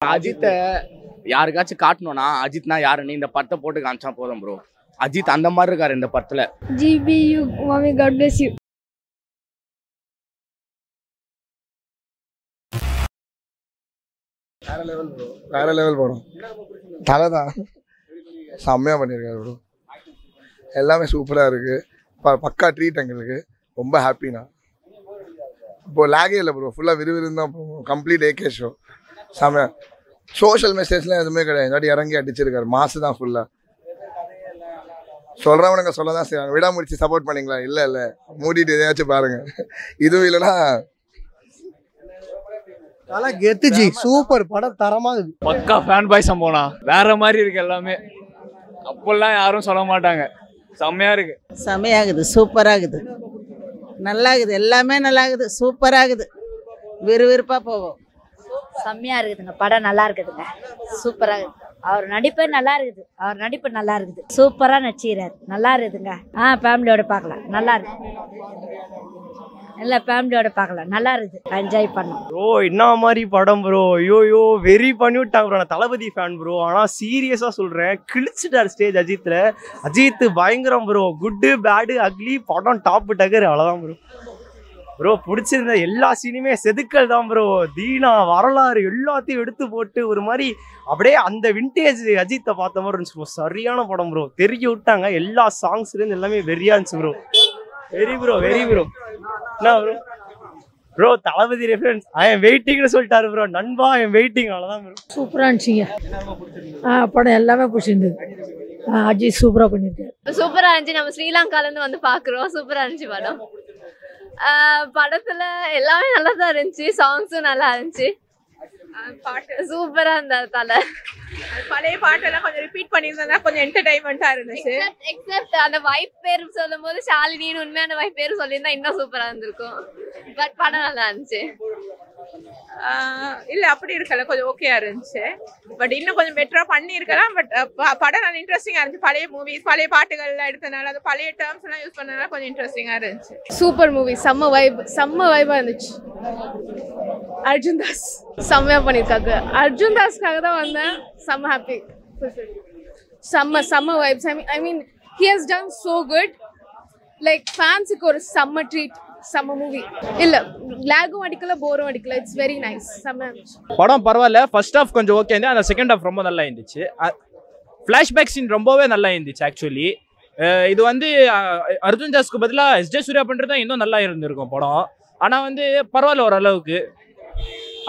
அஜித்தை யாருக்காச்சும் காட்டணும்னா அஜித்னா யாருன்னு இந்த படத்தை போட்டு காமிச்சா போதும் ப்ரோ. அஜித் அந்த மாதிரி இருக்காரு இந்த படத்துல. GBU mommy god bless you. வேற லெவல் படம். தலை தான் செம்மையாக பண்ணியிருக்காரு ப்ரோ. எல்லாமே சூப்பராக இருக்குது. பக்கா ட்ரீட் எங்களுக்கு. ரொம்ப ஹாப்பிண்ணா. இப்போது லேகே இல்லை ப்ரோ. ஃபுல்லாக விறுவிறுன்னு தான் போகும். Complete AK show. செம்மையாக சோஷியல் மெசேஜ்லாம் எதுவுமே கிடையாது. இல்லாட்டி இறங்கி அடிச்சிருக்காரு. மாசு தான் ஃபுல்லாக. சொல்கிறவனுங்க சொல்ல தான் செய்வாங்க. விடாமுடிச்சு சப்போர்ட் பண்ணிங்களா? இல்லை இல்லை, மூடிட்டு எதையாச்சும் பாருங்கள். இதுவும் இல்லைன்னா நல்லா கெத்துச்சு. சூப்பர் படம், தரமா இருக்கு. பக்கா ஃபேன் பாய் சம்போனா வேற மாதிரி இருக்கு எல்லாமே. அப்பெல்லாம் யாரும் சொல்ல மாட்டாங்க. செம்மையா இருக்கு. செம்மையாகுது, சூப்பராகுது, நல்லாகுது, எல்லாமே நல்லாகுது, சூப்பராகுது, விறுவிறுப்பா போகும். செம்மையா இருக்குதுங்க. படம் நல்லா இருக்குதுங்க. சூப்பரா இருக்குது. அவர் நடிப்பு நல்லா இருக்குது. அவர் நடிப்பு நல்லா இருக்குது. சூப்பரா நடிச்சுக்கிறாரு. நல்லா இருக்குதுங்க. ஃபேமிலியோட பார்க்கலாம். நல்லா இருக்கு. எல்லா ஃபேமிலியோட பார்க்கலாம். நல்லா இருக்குது. என்ஜாய் பண்ணோம் ப்ரோ. என்ன மாதிரி படம் ப்ரோ. ஐயோயோ வெரி பண்ணி விட்டாங்க ப்ரோ. நான் தளபதி ஃபேன் ப்ரோ. ஆனால் சீரியஸாக சொல்கிறேன், கிழிச்சிட்டார் ஸ்டேஜ் அஜித்தில். அஜித் பயங்கரம் ப்ரோ. குட்டு பேடு அக்லி படம் டாப் டக்கர். அவ்வளோதான் ப்ரோ. ப்ரோ பிடிச்சிருந்த எல்லா சீனுமே செதுக்கல் தான் ப்ரோ. தீனா வரலாறு எல்லாத்தையும் எடுத்து போட்டு ஒரு மாதிரி அப்படியே அந்த விண்டேஜ் அஜித்தை பார்த்த மாதிரி இருந்துச்சு ப்ரோ. சரியான படம் ப்ரோ. தெரிய விட்டாங்க. எல்லா சாங்ஸ்லேருந்து எல்லாமே வெறியா இருந்துச்சு ப்ரோ. வெரி ப்ரோ, வெரி ப்ரோ. என்ன bro bro Thalapathy reference I am வெயிட்டிங்னு சொல்லிட்டாரு ப்ரோ. நண்பா ஐ எம் வெயிட்டிங். அவ்வளோதான் ப்ரோ. சூப்பரா இருந்துச்சுங்க. படம் எல்லாமே பிடிச்சிருந்தது. அஜித் சூப்பரா பண்ணிருக்காரு. சூப்பரா இருந்துச்சு. நம்ம ஸ்ரீலங்கால இருந்து வந்து பாக்குறோம். சூப்பரா இருந்துச்சு படம். படத்துல எல்லாமே நல்லா தான் இருந்துச்சு. சாங்ஸும் நல்லா இருந்துச்சு. பாட்டு சூப்பரா இருந்தா. தலை பழைய பாட்டெல்லாம் கொஞ்சம் ரிப்பீட் பண்ணியிருந்தா கொஞ்சம் என்டர்டைன்மெண்டா இருந்துச்சு. எக்ஸப்ட் அந்த வைஃப் பேர் சொல்லும் போது ஷாலினின்னு உண்மையான வைஃப் பேர் சொல்லியிருந்தா இன்னும் சூப்பரா இருந்திருக்கும். பட் படம் நல்லா இருந்துச்சு. இல்ல அப்படி இருக்கல, கொஞ்சம் ஓகேயா இருந்துச்சு. பட் இன்னும் கொஞ்சம் பெட்டரா பண்ணியிருக்கலாம். பட் படம் நல்லா இன்ட்ரெஸ்டிங்கா இருந்துச்சு. பழைய மூவிஸ், பழைய பாட்டுகள் எல்லாம் எடுத்தனால, அது பழைய டேர்ம்ஸ் எல்லாம் யூஸ் பண்ணனால கொஞ்சம் இன்ட்ரெஸ்டிங்கா இருந்துச்சு. Super movie. செம்ம வைபா இருந்துச்சு. அர்ஜுன் தாஸ் செம்மையா பண்ணிருக்காங்க. அர்ஜுன் தாஸ்க்காக தான் வந்தேன். செம்ம ஹாப்பி. செம்ம vibes. I mean he has done so good. like ஃபேன்ஸுக்கு ஒரு செம்ம ட்ரீட். செம்ம மூவி. இல்ல லாகும் அடிக்கல, போரும் அடிக்கல. It's very nice. செம்ம படம் பரவாயில்ல. ஃபர்ஸ்ட் ஹாஃப் கொஞ்சம் ஓகே இருந்துச்சு. அந்த செகண்ட் ஹாஃப் ரொம்ப நல்லா இருந்துச்சு. ஃப்ளாஷ்பேக் சீன் ரொம்பவே நல்லா இருந்துச்சு ஆக்சுவலி. இது வந்து அர்ஜுன் தாஸ்க்கு பதிலாக எஸ்ஜே சூர்யா பண்ணுறது தான் இன்னும் நல்லா இருந்திருக்கும் படம். ஆனால் வந்து பரவாயில்ல ஓரளவுக்கு.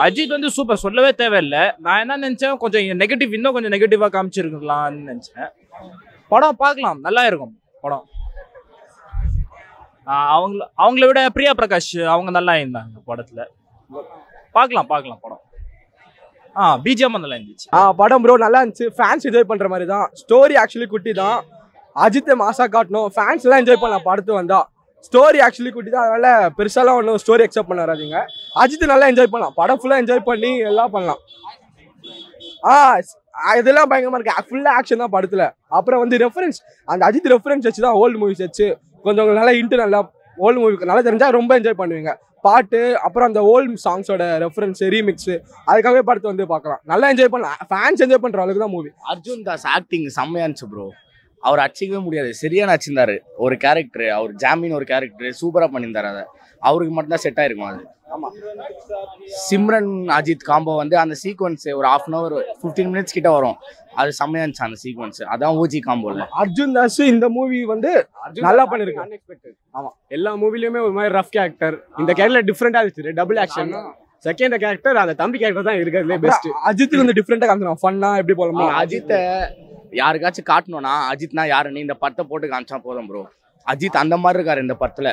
அஜித் வந்து சூப்பர், சொல்லவே தேவையில்லை. நான் என்ன நினச்சேன், கொஞ்சம் நெகட்டிவ், இன்னும் கொஞ்சம் நெகட்டிவாக காமிச்சிருக்கலாம்னு நினச்சேன். படம் பார்க்கலாம், நல்லா இருக்கும் படம். அவங்கள விட பிரியா பிரகாஷ் அவங்க நல்லா இருந்தாங்க படத்தில். பார்க்கலாம் படம். பிஜிஎம் நல்லா இருந்துச்சு. படம் ப்ரோ நல்லா இருந்துச்சு. ஃபேன்ஸ் என்ஜாய் பண்ற மாதிரி தான். ஸ்டோரி ஆக்சுவலி குட்டி தான். அஜித்தை மாசா காட்டணும். ஃபேன்ஸ் எல்லாம் என்ஜாய் பண்ணலாம் படத்து வந்தா. ஸ்டோரி ஆக்சுவலி குட்டி தான். அதனால பெருசாலாம் ஒன்றும் ஸ்டோரி எக்ஸப்ட் பண்ண வராதிங்க. அஜித் நல்லா என்ஜாய் பண்ணலாம். படம் ஃபுல்லாக என்ஜாய் பண்ணி எல்லாம் பண்ணலாம். இதெல்லாம் பயங்கரமா இருக்கு. ஃபுல்லா ஆக்ஷன் தான் படத்துல. அப்புறம் வந்து ரெஃபரன்ஸ், அந்த அஜித் ரெஃபரன்ஸ் வச்சு தான் ஓல்டு மூவிஸ் வச்சு கொஞ்சம் நல்லா நல்லா ஓல்டு மூவிக்கு நல்லா தெரிஞ்சா ரொம்ப என்ஜாய் பண்ணுவீங்க. பாட்டு அப்புறம் அந்த ஓல்டு சாங்ஸோட ரெஃபரன்ஸ் ரீமிக்ஸ் அதுக்காகவே படத்தை வந்து பார்க்கலாம். நல்லா என்ஜாய் பண்ணலாம். ஃபேன்ஸ் என்ஜாய் பண்ற அளவுக்கு தான் மூவி. அர்ஜுன் தாஸ் ஆக்டிங் செம்மையா இருந்துச்சு ப்ரோ. அவர் அடிச்சிக்கவே முடியாது. சரியா நடிச்சிருந்தாரு. ஒரு கேரக்டர், அவர் ஜாமீன் ஒரு கேரக்டர் சூப்பரா பண்ணியிருந்தாரு. அதை அவருக்கு மட்டும்தான் செட் ஆயிருக்கும். அது ஆமா. சிம்ரன் அஜித் காம்போ வந்து அந்த சீக்வன்ஸ் ஒரு 1/2 hour 15 minutes கிட்ட வரும். அது செம்மையா இருந்துச்சு அந்த சீக்வன்ஸ். அதான் ஓஜி காம்போல. அர்ஜுன் தாஸ் இந்த மூவி வந்து நல்லா பண்ணிருக்காரு. ஆமா, எல்லா மூவிலயுமே ஒரு மாதிரி ரஃப் கேரக்டர். இந்த கேரக்டர் டிஃபரெண்டா இருந்துச்சு. Double action. செகண்ட் கேரக்டர் அந்த தம்பி கேரக்டர் தான் இருக்கிறதுலே பெஸ்ட். அஜித்துக்கு வந்து டிஃபரெண்டா காமிச்சான். ஃபன்னா எப்படி போலாமா. அஜித்தை யாருக்காச்சும் காட்டணும்னா அஜித்னா யாருன்னு இந்த படத்தை போட்டு காமிச்சா போதும் ப்ரோ. அஜித் அந்த மாதிரி இருக்காரு இந்த படத்துல.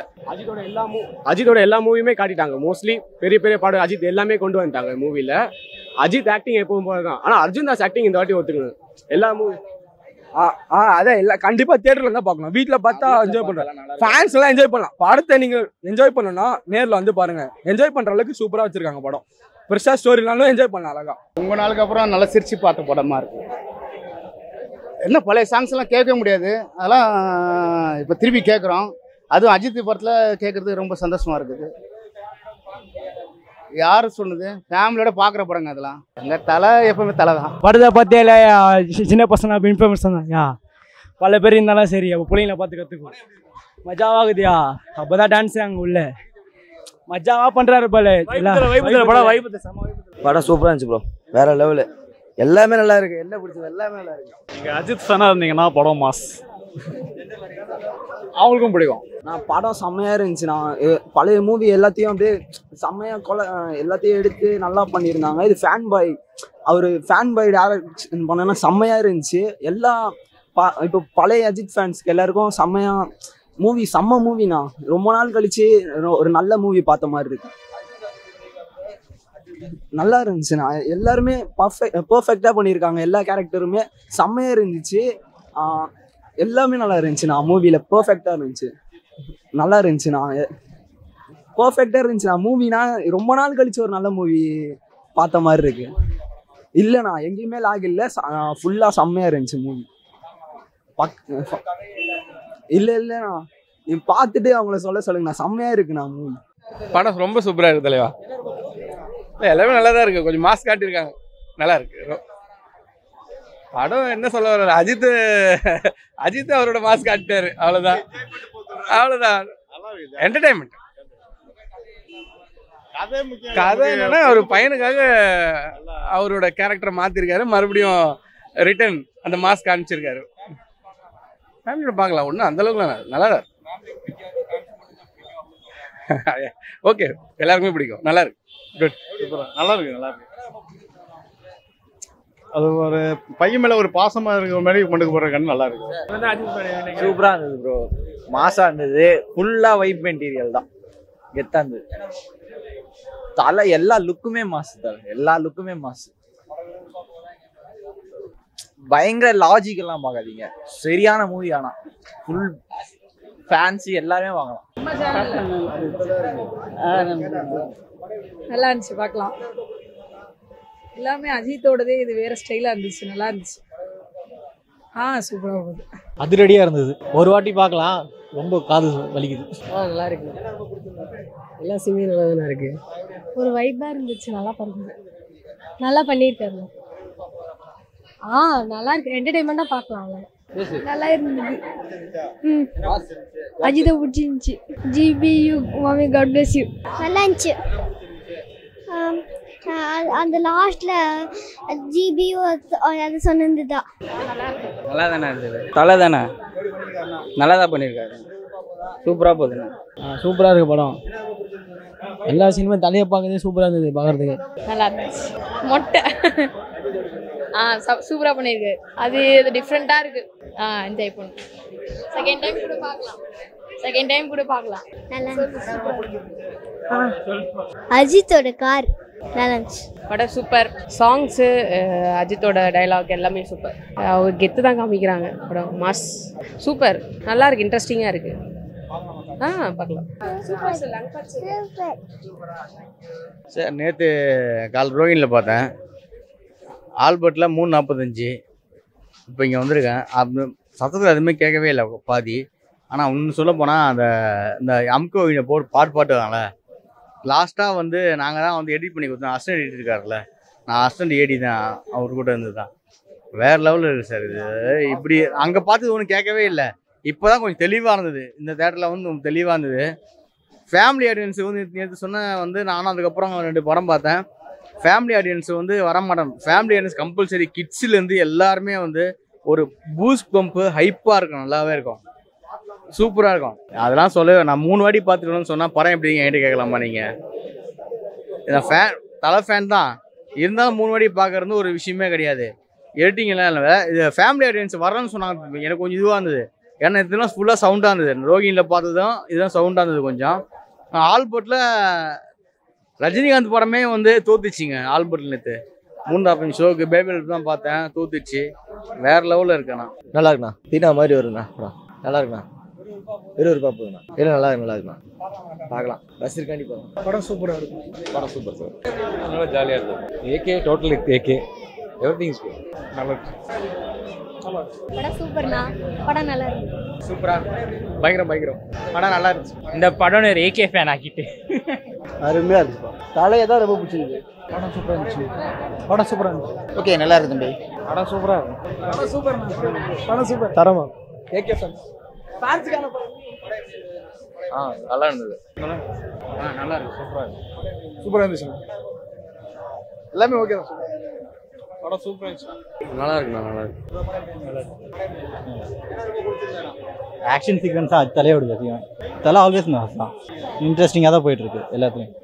அஜித்தோட எல்லா மூவியுமே காட்டிட்டாங்க. மோஸ்ட்லி பெரிய பெரிய பாடம் அஜித் எல்லாமே கொண்டு வந்துட்டாங்க மூவில. அஜித் ஆக்டிங் எப்பவும் போலதான். ஆனா அர்ஜுன் தாஸ் ஆக்டிங் இந்த வாட்டி ஒத்துக்கணும். எல்லா மூவி அதான் எல்லாம் கண்டிப்பா தியேட்டர்ல தான் பார்க்கணும். வீட்டுல பார்த்தா என்ஜாய் பண்றேன். ஃபேன்ஸ் எல்லாம் என்ஜாய் பண்ணலாம். படத்தை நீங்க என்ஜாய் பண்ணணும்னா நேர்ல வந்து பாருங்க. என்ஜாய் பண்ற அளவுக்கு சூப்பரா வச்சிருக்காங்க படம். பெருசா ஸ்டோரினாலும் என்ஜாய் பண்ணலாம் அழகா. ரொம்ப நாளுக்கு அப்புறம் நல்லா சிரிச்சு பார்த்த படமா இருக்கு. என்ன பழைய சாங்ஸ் எல்லாம் கேட்க முடியாது. அதெல்லாம் இப்போ திருப்பி கேட்குறோம். அதுவும் அஜித் படத்தில் கேட்குறது ரொம்ப சந்தோஷமா இருக்குது. யார் சொன்னது? ஃபேமிலியோட பார்க்குற படங்க அதெல்லாம். எங்கள் தலை எப்பவுமே தலை தான். படத்தை பார்த்தியால சின்ன பசங்க இன்ஃபர்மேஷன் தான் யா பல பேர் இருந்தாலும் சரி அப்போ பிள்ளைங்களை பார்த்து கற்றுக்கும் மஜாவாகுதியா. அப்போ தான் டான்ஸு அங்கே உள்ள மஜாவாக பண்ணுறாரு போல. படம் சூப்பராக இருந்துச்சு ப்ரோ, வேற லெவலு. எல்லாமே நல்லா இருக்கு, என்ன பிடிச்சது எல்லாமே நல்லா இருக்கு. நீங்கள் அஜித் ஃபேனாக இருந்தீங்கன்னா படம் மாஸ், அவங்களுக்கும் பிடிக்கும். நான் படம் செம்மையாக இருந்துச்சு. நான் பழைய மூவி எல்லாத்தையும் அப்படியே செம்மையாக எல்லாத்தையும் எடுத்து நல்லா பண்ணியிருந்தாங்க. இது ஃபேன் பாய், அவர் ஃபேன் பாய் டேரக்ஷன் பண்ணனா செம்மையாக இருந்துச்சு. எல்லாம் இப்போ பழைய அஜித் ஃபேன்ஸ்க்கு எல்லாருக்கும் செம்மையாக மூவி, செம்ம மூவிண்ணா. ரொம்ப நாள் கழிச்சு ஒரு நல்ல மூவி பார்த்த மாதிரி இருக்கு. நல்லா இருந்துச்சுண்ணா. எல்லாருமே பர்ஃபெக்டாக பண்ணியிருக்காங்க. எல்லா கேரக்டருமே செம்மையாக இருந்துச்சு. எல்லாமே நல்லா இருந்துச்சுண்ணா. மூவியில் பர்ஃபெக்டாக இருந்துச்சு, நல்லா இருந்துச்சுண்ணா. பர்ஃபெக்டாக இருந்துச்சுண்ணா மூவினா. ரொம்ப நாள் கழிச்சு ஒரு நல்ல மூவி பார்த்த மாதிரி இருக்கு. இல்லைண்ணா எங்கேயுமே லாக் இல்லை, ஃபுல்லாக செம்மையாக இருந்துச்சு மூவி. இல்லைண்ணா நீ பார்த்துட்டு அவங்கள சொல்லுங்கண்ணா, செம்மையாக இருக்குண்ணா மூவி. படம் ரொம்ப சூப்பராக இருக்குது தலைவா. எல்லாமே நல்லா தான் இருக்குது, கொஞ்சம் மாஸ் காட்டியிருக்காங்க, நல்லா இருக்கு படம். என்ன சொல்ல வர்றாரு, அஜித் அவரோட மாஸ் காட்டிட்டாரு, அவ்வளோதான் அவ்வளோதான். என்டர்டைன்மெண்ட் கதை என்னன்னா, ஒரு பையனுக்காக அவரோட கேரக்டரை மாற்றிருக்காரு, மறுபடியும் ரிட்டர்ன் அந்த மாஸ் காமிச்சிருக்காரு. ஃபேமிலியோட பார்க்கலாம், ஒன்றும் அந்தளவுக்கு நல்லா தான் ஓகே, எல்லாருக்குமே பிடிக்கும், நல்லா இருக்கு. குட், சூப்பராக நல்லா இருக்கு, நல்லா இருக்கு. அது ஒரு பையன் மேலே ஒரு பாசமாக இருக்கிற மாதிரி கொண்டு போகிற கண்ணு நல்லா இருக்கு. சூப்பராக இருந்தது ப்ரோ, மாசாக இருந்தது. ஃபுல்லாக வைப் மெட்டீரியல் தான், கெத்தாக இருந்தது. தலை எல்லா லுக்குமே மாசு, தலை எல்லா லுக்குமே மாசு. பயங்கர லாஜிக்கெல்லாம் பார்க்காதீங்க, சரியான மூவி. ஆனால் ஃபுல் ஃபேன்சி எல்லாருமே வாங்கலாம். நல்லா இருந்துச்சு, பார்க்கலாம். எல்லாமே அஜித்தோடதே இது வேற ஸ்டைலாக இருந்துச்சு, நல்லா இருந்துச்சு. சூப்பராக போகுது, அதிரடியாக இருந்தது. ஒரு வாட்டி பார்க்கலாம், ரொம்ப காது வலிக்குது. நல்லா இருக்கு, எல்லா சீனும் நல்லா தானே இருக்கு. ஒரு வைப்பாக இருந்துச்சு, நல்லா பண்ணுது, நல்லா பண்ணியிருக்காரு. நல்லா இருக்கு, என்டர்டைன்மெண்ட்டாக பார்க்கலாம். அவ்வளோ நல்லா இருந்தது. அஜித்தை பிடிச்சிருந்துச்சு. ஜிபியூ மாமி, காட் பிளஸ் யூ. நல்லா இருந்துச்சு. அந்த லாஸ்ட்ல ஜிபியூ அது சொன்னது தான் நல்லா தானே இருந்தது. தலை தானே நல்லா தான் பண்ணியிருக்காரு, சூப்பராக போகுதுண்ணா. சூப்பராக இருக்கு படம். எல்லா சினிமா தலையை பார்க்கறதே சூப்பராக இருந்தது பார்க்கறதுக்கு. நல்லா இருந்துச்சு. மொட்டை சூப்பராக பண்ணியிருக்கு. அது டிஃப்ரெண்ட்டாக இருக்கு. என்ஜாய் பண்ணும். செகண்ட் டைம் கூட பார்க்கலாம். நல்லா அஜித்தோட கார் நல்லா இருந்துச்சு. படம் சூப்பர். சாங்ஸு, அஜித்தோட டைலாக் எல்லாமே சூப்பர். அவர் கெத்து தான் காமிக்கிறாங்க. படம் மாஸ் சூப்பர், நல்லா இருக்கு, இன்ட்ரெஸ்டிங்காக இருக்கு. பார்க்கலாம். சார் நேற்று ரோஹினில் பார்த்தேன். ஆல்பர்ட்டில் 3:45. இப்போ இங்கே வந்திருக்கேன். சத்தத்தில் எதுவுமே கேட்கவே இல்லை பாதி. ஆனால் ஒன்று சொல்ல போனால் இந்த அம்கோ பாட்டுவாங்கள்ல, லாஸ்ட்டாக வந்து நாங்கள் தான் வந்து எடிட் பண்ணி கொடுத்தோம். அசிஸ்டன்ட் எடிட் இருக்காருல்ல, நான் அசிஸ்டன்ட் ஏடி தான், அவர் கூட இருந்து தான். வேறு லெவலில் இருக்குது சார் இது. இப்படி அங்கே பார்த்தது ஒன்றும் கேட்கவே இல்லை. இப்போ தான் கொஞ்சம் தெளிவாக இருந்தது. இந்த தேட்டரில் வந்து தெளிவாக இருந்தது. ஃபேமிலி ஆடியன்ஸு வந்து நேற்று சொன்ன வந்து நானும் அதுக்கப்புறம் 2 படம் பார்த்தேன். ஃபேமிலி ஆடியன்ஸ் வந்து வரமாட்டேன். ஃபேமிலி ஆடியன்ஸ் கம்பல்சரி, கிட்ஸ்லேருந்து எல்லாருமே வந்து ஒரு பூஸ்ட் பம்ப்பு ஹைப்பாக இருக்கும், நல்லாவே இருக்கும், சூப்பராக இருக்கும். அதெல்லாம் சொல்ல நான் 3 வாட்டி பார்த்துக்கணும்னு சொன்னால் படம் எப்படிங்க என்கிட்ட கேட்கலாமா நீங்கள்? நான் தலை ஃபேன் தான், இருந்தாலும் 3 வாட்டி பார்க்கறது ஒரு விஷயமே கிடையாது. எடிட்டிங் எல்லாம் இல்லை. இது ஃபேமிலி ஆடியன்ஸ் வரணும்னு சொன்னாங்க, எனக்கு கொஞ்சம் இதுவாக இருந்தது. ஏன்னா இதெல்லாம் ஃபுல்லாக சவுண்டாக இருந்தது. ரோகிணியில் பார்த்ததும் இதுதான் சவுண்டாக இருந்தது கொஞ்சம். ஆல்பர்ட்டில் ரஜினிகாந்த் படமே வந்து தோத்துச்சிங்க. ஆல்பர்ட்டில் நேற்று 3.5 ஷோக்கு பேபிள் தான் பார்த்தேன், தோத்துச்சு. வேற லெவலில் இருக்கேண்ணா. நல்லா இருக்குண்ணா, தீனா மாதிரி வருண்ணா படம். நல்லா இருக்குண்ணா, விறுவிறுப்பாக போகுதுண்ணா. இல்லை நல்லா இருக்குண்ணா, பார்க்கலாம். ரசிகர்காண்டி போகலாம். படம் சூப்பராக இருக்கும். படம் சூப்பர் சார், நல்லா ஜாலியாக இருக்கும். AK total AK everything is good. நல்லா இருக்கு. படம் சூப்பர்ண்ணா, படம் நல்லா இருக்கு. சூப்பராக பயங்கரம். படம் நல்லா இருந்துச்சு. இந்த படம் ஒரு ஏகே ஃபேன் ஆக்கிட்டு அருமையாக இருக்குப்பா. தலையை தான் ரொம்ப பிடிச்சிருக்கு. படம் சூப்பராக இருந்துச்சு. படம் சூப்பராக இருந்துச்சு. ஓகே நல்லா இருக்கு தம்பி. படம் சூப்பராக இருக்கு. படம் சூப்பர். படம் சூப்பர். தரமா ஏகே ஃபேன்ஸ் ஃபேன்ஸுக்கான படம். நல்லா இருந்தது. நல்லா இருக்கு. சூப்பராக இருந்துச்சு. எல்லாமே ஓகே தான். படம் சூப்பராக இருந்துச்சு. நல்லா இருக்குண்ணா, நல்லா இருக்கு. ஆக்ஷன் சீக்வன்ஸாக தலையோட அதிகம். தலை ஆல்வேஸ் மாஸ் தான். இன்ட்ரெஸ்டிங்காக தான் போயிட்டுருக்கு எல்லாத்துலேயும்.